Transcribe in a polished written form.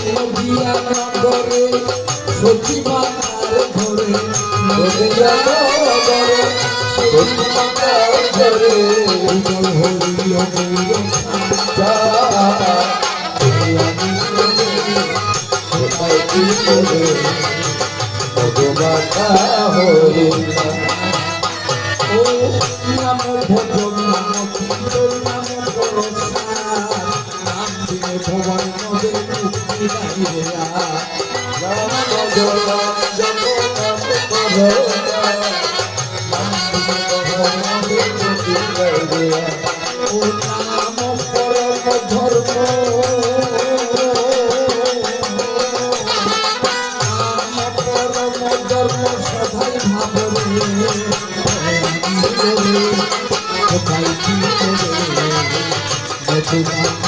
নদিয়া নগরে সখী মাতার ঘরে নদিয়া নগরে সখী মাতার ঘরে জল হরিয় কোথায় কি করে ভগবাতা হরি ও নাম ভজন নাম কীর্তন নাম পরশার নাম দিলে ভগবান নদে মুক্তি নাই রাম ভজন জপ নাম করো নাম দিলে ভগবান নদে মুক্তি নাই ও নাম পরম ধর্ম নাম পরম ধর্ম সদাই ভাবরে কোথায় কি করে